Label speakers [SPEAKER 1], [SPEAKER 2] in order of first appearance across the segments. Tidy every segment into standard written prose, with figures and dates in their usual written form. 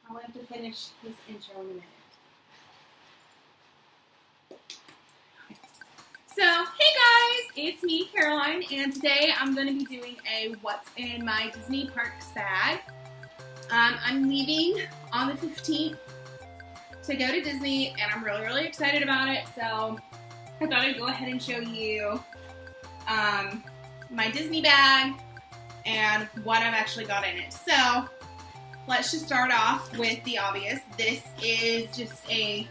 [SPEAKER 1] I'll have to finish this intro in a minute. So, hey guys, it's me, Caroline, and today I'm going to be doing a what's in my Disney Parks bag. I'm leaving on the 15th to go to Disney, and I'm really excited about it, so I thought I'd go ahead and show you my Disney bag and what I've actually got in it. So, let's just start off with the obvious. This is just a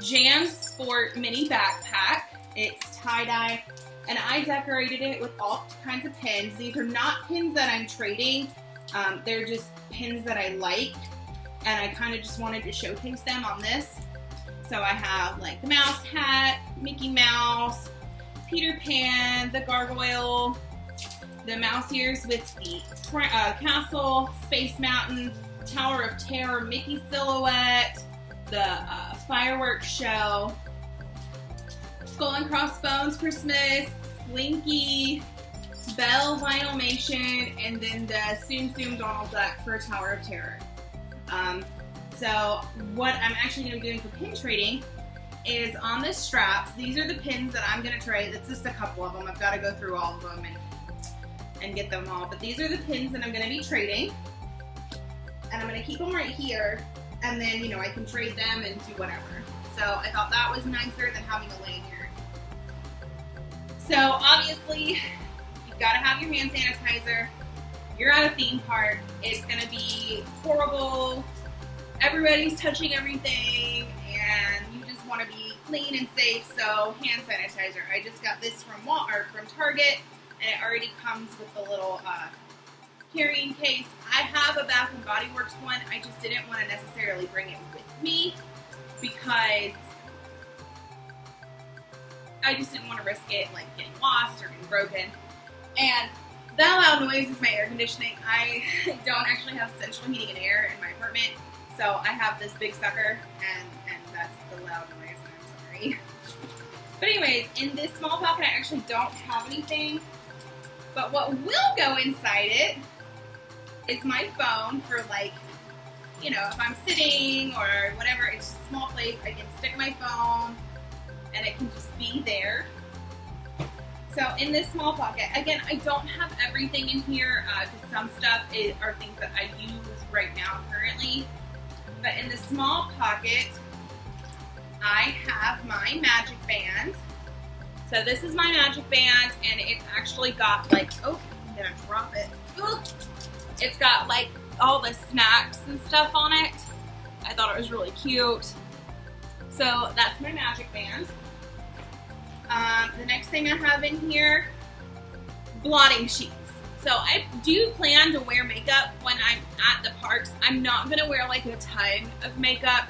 [SPEAKER 1] JanSport mini backpack. It's tie-dye, and I decorated it with all kinds of pins. These are not pins that I'm trading. They're just pins that I like, and I kind of just wanted to showcase them on this. So I have like the mouse hat, Mickey Mouse, Peter Pan, the gargoyle, the mouse ears with the castle, Space Mountain, Tower of Terror, Mickey silhouette, the fireworks show, Skull and Crossbones Christmas, Slinky, Belle Vinylmation, and then the Tsum Tsum Donald Duck for Tower of Terror. So what I'm actually going to be doing for pin trading is on the straps. These are the pins that I'm going to trade. It's just a couple of them. I've got to go through all of them and get them all. But these are the pins that I'm going to be trading. And I'm going to keep them right here. And then, you know, I can trade them and do whatever. So I thought that was nicer than having a lanyard. So obviously, you've got to have your hand sanitizer. You're at a theme park. It's going to be horrible. Everybody's touching everything. And you just want to be clean and safe. So hand sanitizer. I just got this from Target. And it already comes with the little carrying case. I have a Bath & Body Works one. I just didn't want to necessarily bring it with me because I just didn't want to risk it like getting lost or getting broken. And that loud noise is my air conditioning. I don't actually have central heating and air in my apartment, so I have this big sucker, and that's the loud noise. I'm sorry. But anyways, in this small pocket, I actually don't have anything. But what will go inside it is my phone for, like, you know, if I'm sitting or whatever, it's just a small place. I can stick my phone and it can just be there. So in this small pocket, again, I don't have everything in here because some stuff are things that I use right now currently. But in the small pocket, I have my magic band. So this is my magic band, and it's actually got like, oh, I'm gonna drop it. Ooh. It's got like all the snacks and stuff on it. I thought it was really cute. So that's my magic band. The next thing I have in here, blotting sheets. So I do plan to wear makeup when I'm at the parks. I'm not gonna wear like a ton of makeup.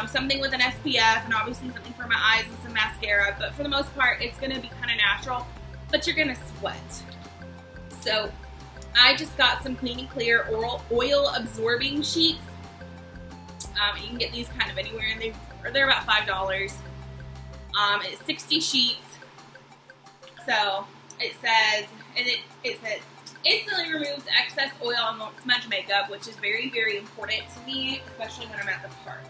[SPEAKER 1] Something with an SPF and obviously something for my eyes and some mascara, but for the most part it's going to be kind of natural, but you're going to sweat. So I just got some Clean and Clear oil absorbing sheets. You can get these kind of anywhere, and they're about $5. It's 60 sheets. So it says, it says instantly removes excess oil and won't smudge makeup, which is very important to me, especially when I'm at the parks.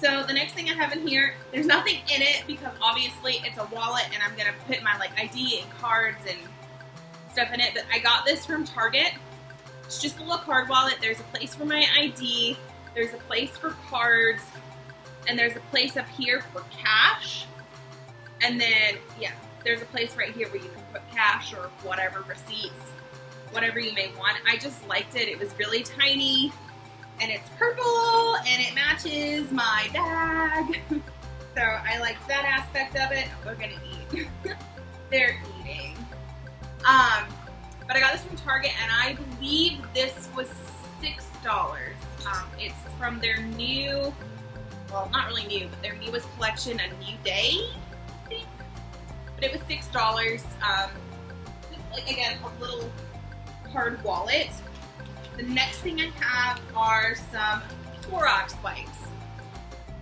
[SPEAKER 1] So the next thing I have in here, there's nothing in it because obviously it's a wallet and I'm going to put my like ID and cards and stuff in it. But I got this from Target. It's just a little card wallet. There's a place for my ID. There's a place for cards. And there's a place up here for cash. And then, yeah, there's a place right here where you can put cash or whatever, receipts, whatever you may want. I just liked it. It was really tiny. And it's purple, and it matches my bag. So I like that aspect of it. We're gonna eat. They're eating. But I got this from Target, and I believe this was $6. It's from their new, well, not really new, but their newest collection, A New Day, I think. But it was $6. Just like, again, a little card wallet. The next thing I have are some Clorox wipes.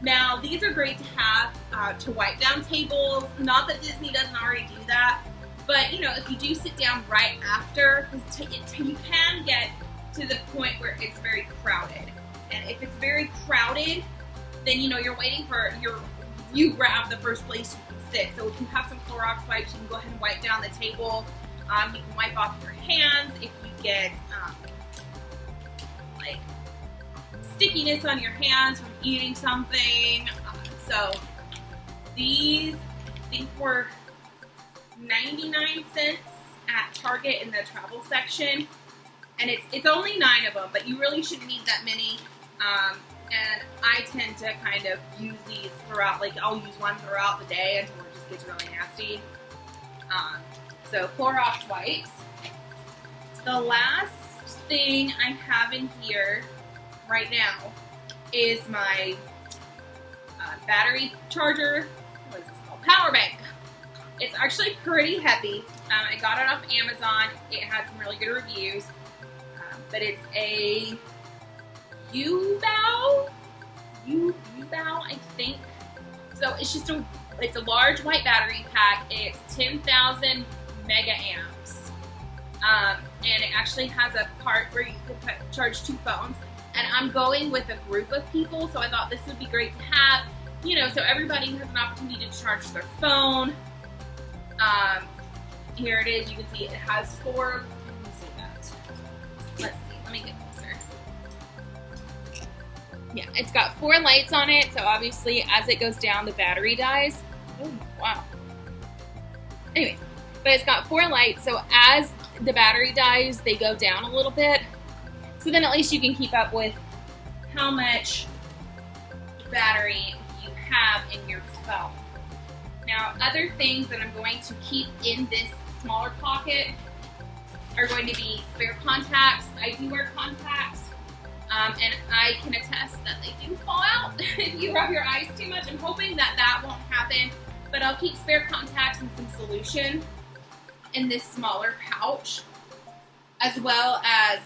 [SPEAKER 1] Now, these are great to have to wipe down tables. Not that Disney doesn't already do that, but you know, if you do sit down right after, you can get to the point where it's very crowded. If it's very crowded, then you're waiting for you grab the first place you can sit. So if you have some Clorox wipes, you can go ahead and wipe down the table. You can wipe off your hands if you get like stickiness on your hands from eating something. So these, I think, were 99 cents at Target in the travel section, and it's only 9 of them, but you really shouldn't need that many. And I tend to kind of use these throughout, like I'll use one throughout the day until it just gets really nasty. So Clorox wipes. The last thing I have in here right now is my battery charger. What is this called? Power bank. It's actually pretty heavy. I got it off Amazon. It had some really good reviews, but it's a U-Bow, I think. So it's just it's a large white battery pack. It's 10,000 mega amps, and it actually has a part where you can charge 2 phones. And I'm going with a group of people, so I thought this would be great to have, so everybody has an opportunity to charge their phone. Here it is. You can see it has 4. Let me see that. Let's see. Let me get closer. Yeah, it's got 4 lights on it, so obviously as it goes down, the battery dies. Oh, wow. Anyway, but it's got 4 lights, so as the battery dies, they go down a little bit. So then at least you can keep up with how much battery you have in your phone. Now, other things that I'm going to keep in this smaller pocket are going to be spare contacts. I do wear contacts, and I can attest that they do fall out if you rub your eyes too much. I'm hoping that that won't happen, but I'll keep spare contacts and some solution in this smaller pouch, as well as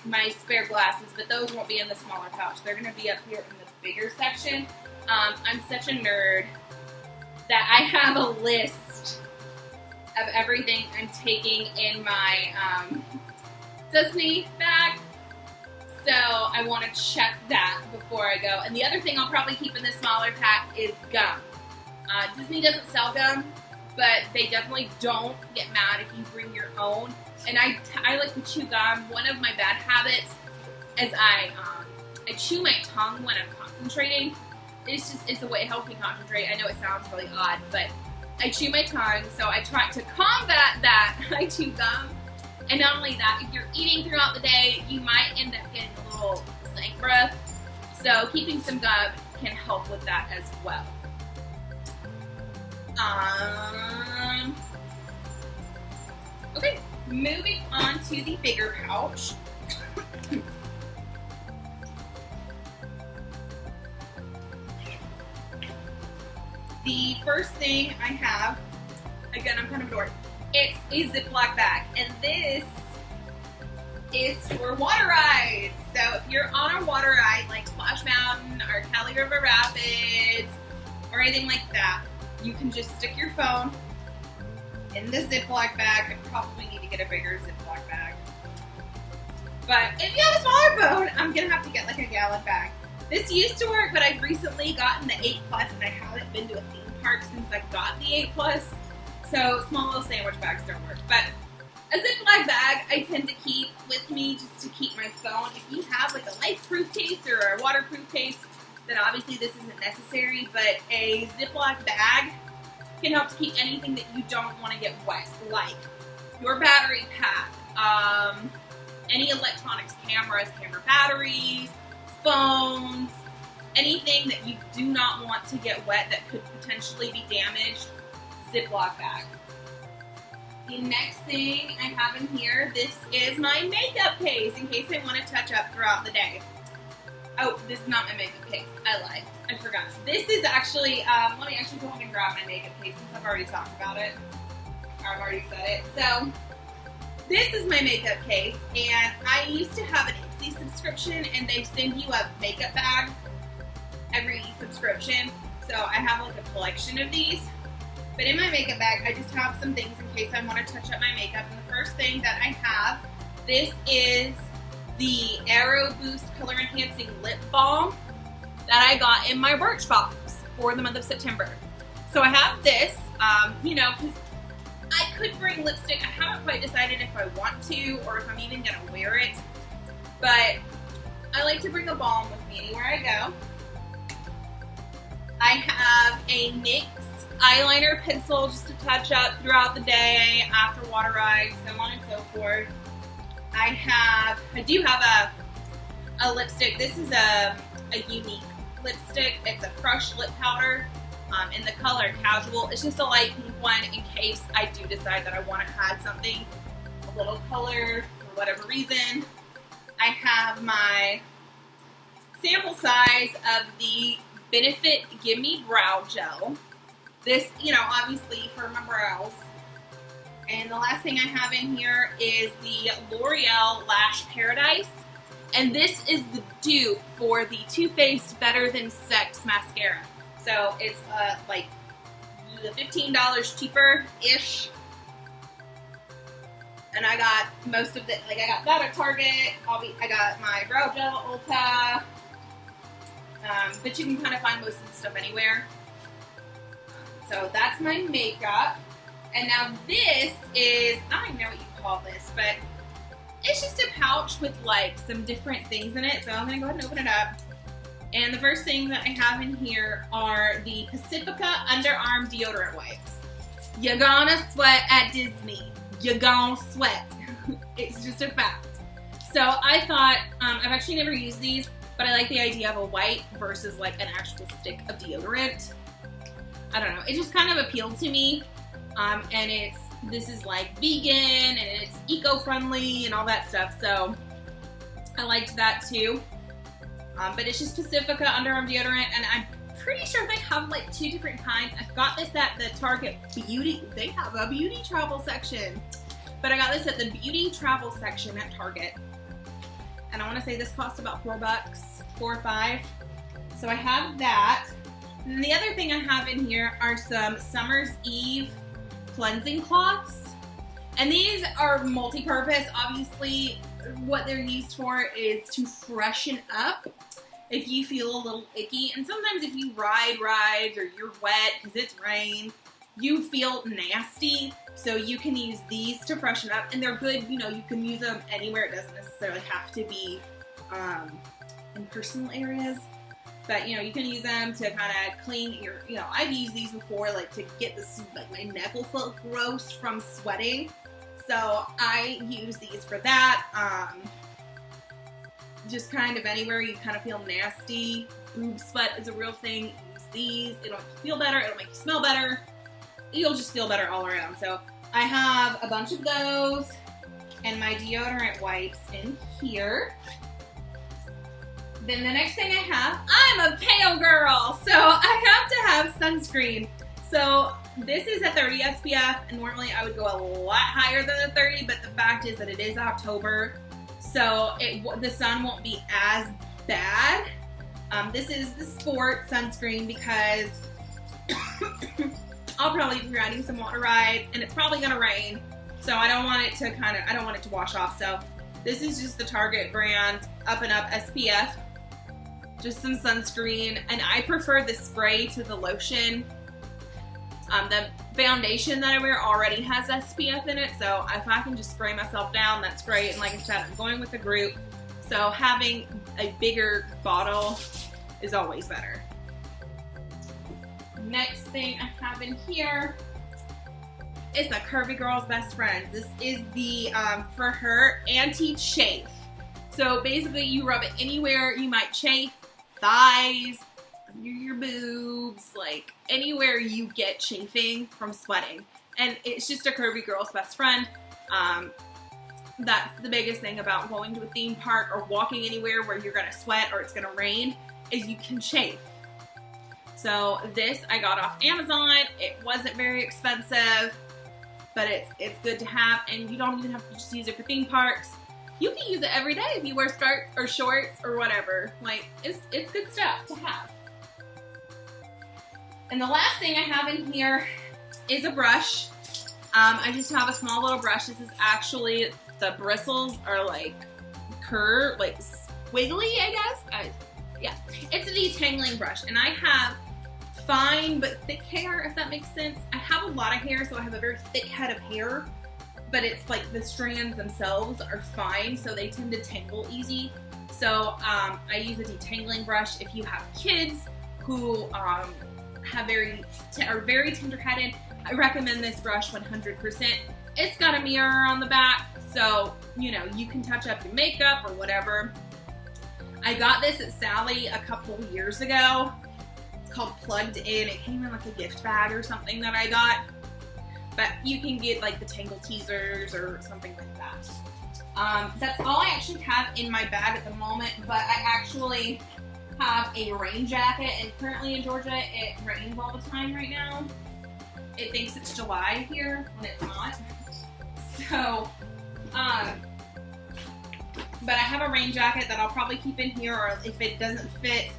[SPEAKER 1] my spare glasses, but those won't be in the smaller pouch. They're going to be up here in the bigger section. I'm such a nerd that I have a list of everything I'm taking in my Disney bag. So I want to check that before I go. And the other thing I'll probably keep in this smaller pack is gum. Disney doesn't sell gum, but they definitely don't get mad if you bring your own. And I like to chew gum. One of my bad habits is I chew my tongue when I'm concentrating. It's the way it helps me concentrate. I know it sounds really odd, but I chew my tongue, so I try to combat that. I chew gum. And not only that, if you're eating throughout the day, you might end up getting a little stank breath. So keeping some gum can help with that as well. Okay, moving on to the bigger pouch. The first thing I have, again, I'm kind of bored. It's a Ziploc bag, and this is for water rides. So if you're on a water ride like Splash Mountain or Cali River Rapids or anything like that, you can just stick your phone in the Ziploc bag. I probably need to get a bigger Ziploc bag. But if you have a smaller phone, I'm going to have to get like a gallon bag. This used to work, but I've recently gotten the 8 Plus, and I haven't been to a theme park since I got the 8 Plus. So small little sandwich bags don't work. But a Ziploc bag I tend to keep with me just to keep my phone. If you have like a LifeProof case or a waterproof case, then obviously this isn't necessary. But a Ziploc bag can help to keep anything that you don't want to get wet, like your battery pack, any electronics, cameras, camera batteries, phones, anything that you do not want to get wet that could potentially be damaged. Ziploc bag. The next thing I have in here, this is my makeup case in case I want to touch up throughout the day. Oh, this is not my makeup case. I lied. I forgot. This is actually, let me actually go ahead and grab my makeup case since I've already talked about it. Or I've already said it. So, this is my makeup case, and I used to have an Ipsy subscription, and they send you a makeup bag every subscription. So I have like a collection of these. But in my makeup bag, I just have some things in case I want to touch up my makeup. And the first thing that I have, this is the Aero Boost Color Enhancing Lip Balm that I got in my Birchbox for the month of September. So I have this, you know, because I could bring lipstick. I haven't quite decided if I want to or if I'm even going to wear it. But I like to bring a balm with me anywhere I go. I have a NYX eyeliner pencil just to touch up throughout the day, after water rides, so on and so forth. I do have a lipstick. This is a unique lipstick. It's a crushed lip powder in the color Casual. It's just a light pink one in case I do decide that I want to add something, a little color for whatever reason. I have my sample size of the Benefit Gimme Brow Gel. This, you know, obviously for my brows. And the last thing I have in here is the L'Oreal Lash Paradise. And this is the dupe for the Too Faced Better Than Sex mascara. So it's like the $15 cheaper-ish. And I got most of the, like I got that at Target. I got my brow gel at Ulta. But you can kind of find most of the stuff anywhere. So that's my makeup. And now this is, I don't even know what you call this, but it's just a pouch with like some different things in it. So I'm going to go ahead and open it up. And the first thing that I have in here are the Pacifica Underarm Deodorant Wipes. You're gonna sweat at Disney. You're gonna sweat. It's just a fact. So I thought, I've actually never used these, but I like the idea of a wipe versus like an actual stick of deodorant. I don't know, it just kind of appealed to me. And this is like vegan and it's eco-friendly and all that stuff, so I liked that too. But it's just Pacifica Underarm Deodorant, and I'm pretty sure they have like 2 different kinds. I got this at the Target Beauty, they have a beauty travel section. But I got this at the beauty travel section at Target. And I want to say this cost about $4, $4 or $5. So I have that. And the other thing I have in here are some Summer's Eve cleansing cloths. And these are multi-purpose. Obviously, what they're used for is to freshen up if you feel a little icky. And sometimes if you ride rides or you're wet because it's rained, you feel nasty. So you can use these to freshen up. And they're good, you know, you can use them anywhere. It doesn't necessarily have to be in personal areas. But, you know, you can use them to kind of clean your, you know, I've used these before, like, to get this, like, my neck will feel gross from sweating. So I use these for that. Just kind of anywhere you kind of feel nasty. Boob sweat is a real thing. Use these. It'll make you feel better. It'll make you smell better. You'll just feel better all around. So I have a bunch of those and my deodorant wipes in here. Then the next thing I have, I'm a pale girl, so I have to have sunscreen. So this is a 30 SPF, and normally I would go a lot higher than the 30, but the fact is that it is October, so the sun won't be as bad. This is the Sport sunscreen because I'll probably be riding some water ride, and it's probably gonna rain, so I don't want it to wash off. So this is just the Target brand Up and Up SPF. Just some sunscreen, and I prefer the spray to the lotion. The foundation that I wear already has SPF in it, so if I can just spray myself down, that's great. And like I said, I'm going with a group, so having a bigger bottle is always better. Next thing I have in here is a Curvy Girl's Best Friend. This is the, for her, anti-chafe. So basically you rub it anywhere you might chafe, thighs, under your boobs, like anywhere you get chafing from sweating. And it's just a Curvy Girl's Best Friend. That's the biggest thing about going to a theme park or walking anywhere where you're gonna sweat or it's gonna rain, is you can chafe. So this I got off Amazon. It wasn't very expensive, but it's good to have, and you don't even have to just use it for theme parks. You can use it every day if you wear skirts or shorts or whatever. Like, it's good stuff to have. And the last thing I have in here is a brush. I just have a small little brush. This is actually, the bristles are like curve, like squiggly, I guess. Yeah, it's a detangling brush, and I have fine but thick hair, if that makes sense. I have a lot of hair, so I have a very thick head of hair, but it's like the strands themselves are fine, so they tend to tangle easy. So I use a detangling brush. If you have kids who are very tender-headed, I recommend this brush 100%. It's got a mirror on the back, so you know you can touch up your makeup or whatever. I got this at Sally a couple years ago. It's called Plugged In. It came in like a gift bag or something that I got. But you can get like the Tangle Teasers or something like that. That's all I actually have in my bag at the moment, but I actually have a rain jacket, and currently in Georgia it rains all the time right now. It thinks it's July here when it's not. So, but I have a rain jacket that I'll probably keep in here, or if it doesn't fit,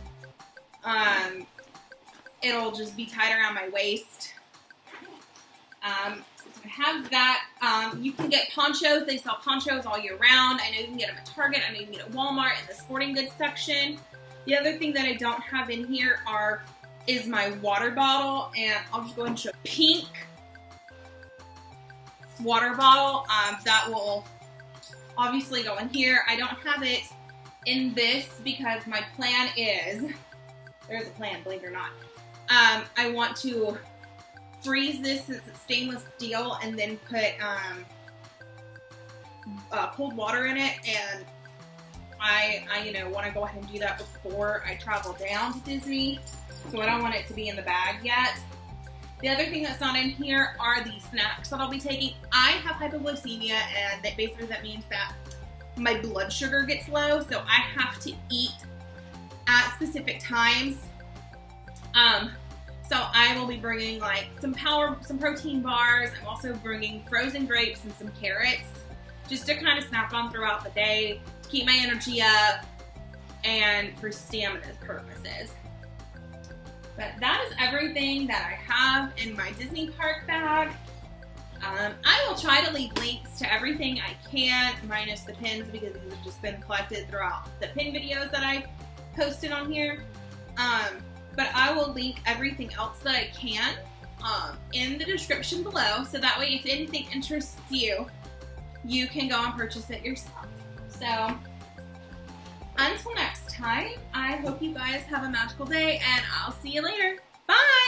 [SPEAKER 1] it'll just be tied around my waist. So I have that. You can get ponchos. They sell ponchos all year round. I know you can get them at Target. I know you can get them at Walmart in the sporting goods section. The other thing that I don't have in here is my water bottle, and I'll just go ahead and show pink water bottle. That will obviously go in here. I don't have it in this because my plan is, there's a plan, believe it or not. I want to freeze this since it's stainless steel, and then put cold water in it, and I want to go ahead and do that before I travel down to Disney, so I don't want it to be in the bag yet. The other thing that's not in here are the snacks that I'll be taking. I have hypoglycemia, and that means that my blood sugar gets low, so I have to eat at specific times. So I will be bringing like some protein bars. I'm also bringing frozen grapes and some carrots, just to kind of snack on throughout the day, to keep my energy up, and for stamina purposes. But that is everything that I have in my Disney park bag. I will try to leave links to everything I can, minus the pins, because these have just been collected throughout the pin videos that I posted on here. But I will link everything else that I can in the description below, so that way if anything interests you, you can go and purchase it yourself. So until next time, I hope you guys have a magical day, and I'll see you later. Bye!